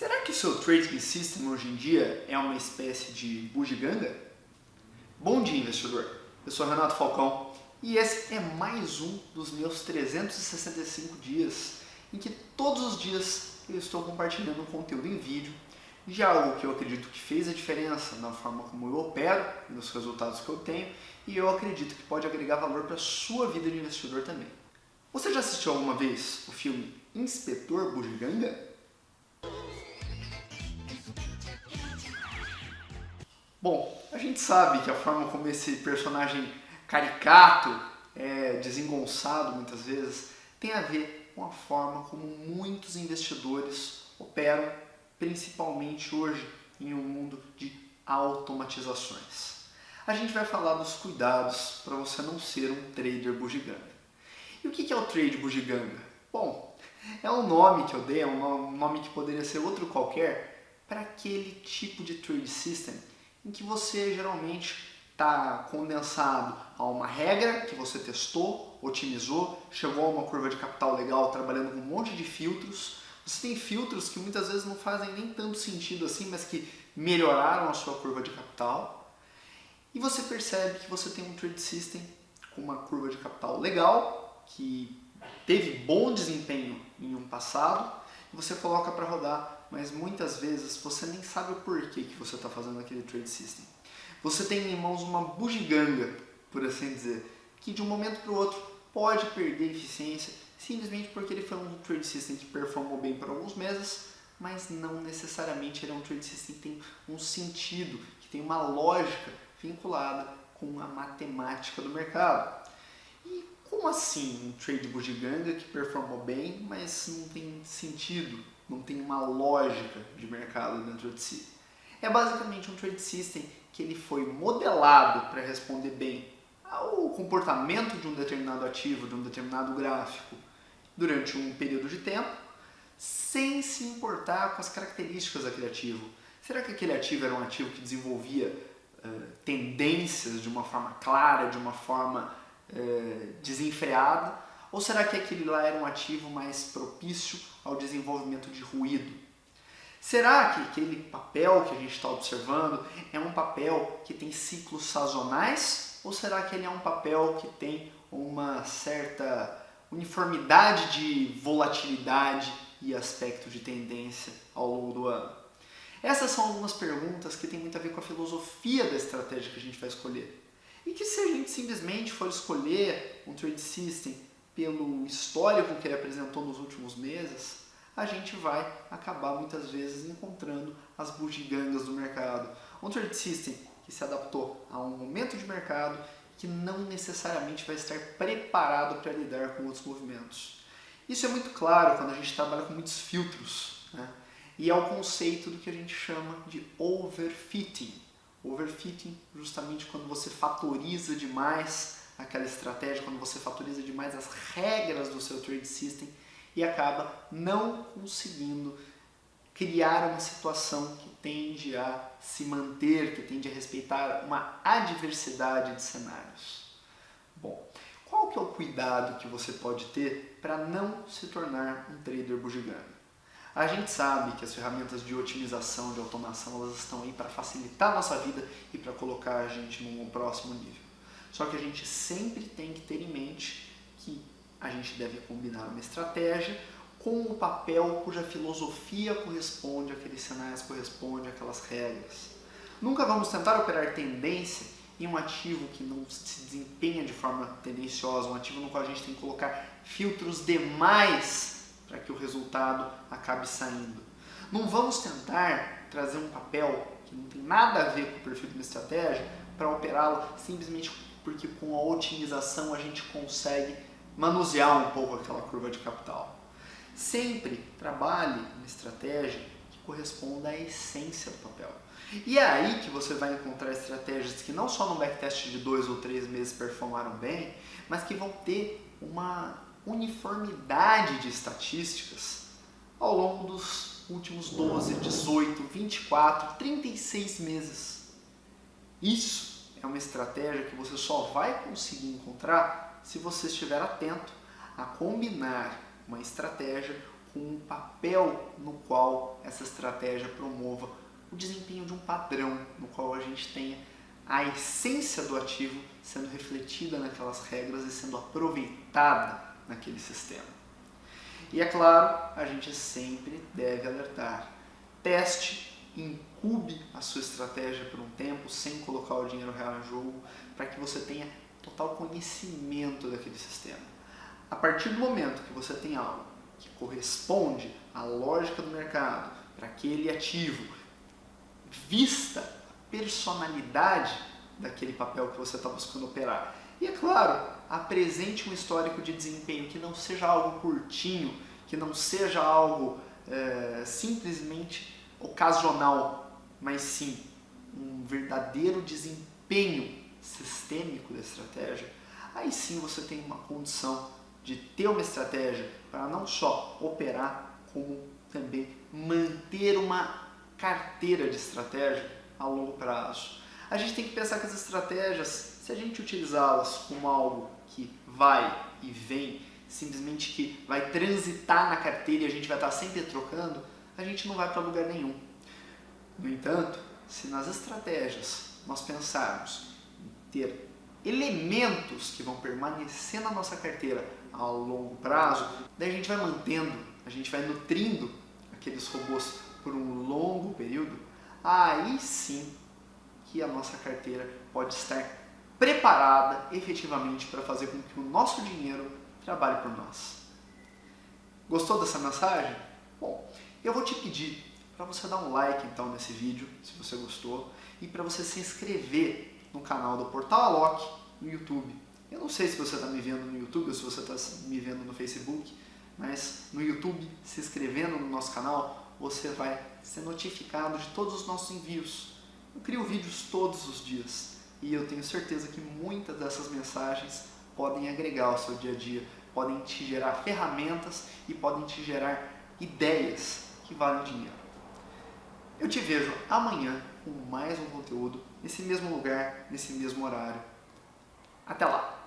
Será que o seu trading system hoje em dia é uma espécie de bugiganga? Bom dia, investidor! Eu sou Renato Falcão e esse é mais um dos meus 365 dias em que todos os dias eu estou compartilhando conteúdo em vídeo de algo que eu acredito que fez a diferença na forma como eu opero, nos resultados que eu tenho, e eu acredito que pode agregar valor para a sua vida de investidor também. Você já assistiu alguma vez o filme Inspetor Bugiganga? Bom, a gente sabe que a forma como esse personagem caricato é desengonçado muitas vezes tem a ver com a forma como muitos investidores operam, principalmente hoje em um mundo de automatizações. A gente vai falar dos cuidados para você não ser um trader bugiganga. E o que é o trade bugiganga? Bom, é um nome que eu dei, é um nome que poderia ser outro qualquer para aquele tipo de trade system em que você geralmente está condensado a uma regra que você testou, otimizou, chegou a uma curva de capital legal trabalhando com um monte de filtros. Você tem filtros que muitas vezes não fazem nem tanto sentido assim, mas que melhoraram a sua curva de capital. E você percebe que você tem um trade system com uma curva de capital legal, que teve bom desempenho em um passado, e você coloca para rodar, mas muitas vezes você nem sabe o porquê que você está fazendo aquele trade system. Você tem em mãos uma bugiganga, por assim dizer, que de um momento para o outro pode perder eficiência simplesmente porque ele foi um trade system que performou bem por alguns meses, mas não necessariamente ele é um trade system que tem um sentido, que tem uma lógica vinculada com a matemática do mercado. E como assim um trade bugiganga que performou bem, mas não tem sentido, não tem uma lógica de mercado dentro de si? É basicamente um trade system que ele foi modelado para responder bem ao comportamento de um determinado ativo, de um determinado gráfico, durante um período de tempo, sem se importar com as características daquele ativo. Será que aquele ativo era um ativo que desenvolvia tendências de uma forma clara, de uma forma desenfreada? Ou será que aquele lá era um ativo mais propício ao desenvolvimento de ruído? Será que aquele papel que a gente está observando é um papel que tem ciclos sazonais? Ou será que ele é um papel que tem uma certa uniformidade de volatilidade e aspecto de tendência ao longo do ano? Essas são algumas perguntas que têm muito a ver com a filosofia da estratégia que a gente vai escolher. E que se a gente simplesmente for escolher um trade system pelo histórico que ele apresentou nos últimos meses, a gente vai acabar muitas vezes encontrando as bugigangas do mercado. Um trade system que se adaptou a um momento de mercado que não necessariamente vai estar preparado para lidar com outros movimentos. Isso é muito claro quando a gente trabalha com muitos filtros, né? E é o conceito do que a gente chama de overfitting. Overfitting justamente quando você fatoriza demais aquela estratégia, quando você fatoriza demais as regras do seu trade system e acaba não conseguindo criar uma situação que tende a se manter, que tende a respeitar uma adversidade de cenários. Bom, qual que é o cuidado que você pode ter para não se tornar um trader bugiganga? A gente sabe que as ferramentas de otimização, de automação, elas estão aí para facilitar a nossa vida e para colocar a gente num próximo nível. Só que a gente sempre tem que ter em mente que a gente deve combinar uma estratégia com o papel cuja filosofia corresponde àqueles cenários, corresponde àquelas regras. Nunca vamos tentar operar tendência em um ativo que não se desempenha de forma tendenciosa, um ativo no qual a gente tem que colocar filtros demais para que o resultado acabe saindo. Não vamos tentar trazer um papel que não tem nada a ver com o perfil de uma estratégia para operá-lo simplesmente porque com a otimização a gente consegue manusear um pouco aquela curva de capital. Sempre trabalhe uma estratégia que corresponda à essência do papel. E é aí que você vai encontrar estratégias que não só no backtest de 2 ou 3 meses performaram bem, mas que vão ter uma uniformidade de estatísticas ao longo dos últimos 12, 18, 24, 36 meses. Isso é uma estratégia que você só vai conseguir encontrar se você estiver atento a combinar uma estratégia com um papel no qual essa estratégia promova o desempenho de um padrão, no qual a gente tenha a essência do ativo sendo refletida naquelas regras e sendo aproveitada naquele sistema. E é claro, a gente sempre deve alertar. Teste, incube a sua estratégia por um tempo, sem colocar o dinheiro real em jogo, para que você tenha total conhecimento daquele sistema. A partir do momento que você tem algo que corresponde à lógica do mercado, para aquele ativo, vista a personalidade daquele papel que você está buscando operar. E é claro, apresente um histórico de desempenho que não seja algo curtinho, que não seja algo simplesmente ocasional, mas sim um verdadeiro desempenho sistêmico da estratégia. Aí sim você tem uma condição de ter uma estratégia para não só operar, como também manter uma carteira de estratégia a longo prazo. A gente tem que pensar que as estratégias, se a gente utilizá-las como algo que vai e vem, simplesmente que vai transitar na carteira e a gente vai estar sempre trocando, a gente não vai para lugar nenhum. No entanto, se nas estratégias nós pensarmos em ter elementos que vão permanecer na nossa carteira a longo prazo, daí a gente vai mantendo, a gente vai nutrindo aqueles robôs por um longo período, aí sim que a nossa carteira pode estar preparada efetivamente para fazer com que o nosso dinheiro trabalhe por nós. Gostou dessa mensagem? Bom, eu vou te pedir para você dar um like então nesse vídeo, se você gostou, e para você se inscrever no canal do Portal Alok no YouTube. Eu não sei se você está me vendo no YouTube ou se você está me vendo no Facebook, mas no YouTube, se inscrevendo no nosso canal, você vai ser notificado de todos os nossos envios. Eu crio vídeos todos os dias e eu tenho certeza que muitas dessas mensagens podem agregar ao seu dia a dia, podem te gerar ferramentas e podem te gerar ideias que valem dinheiro. Eu te vejo amanhã com mais um conteúdo, nesse mesmo lugar, nesse mesmo horário. Até lá!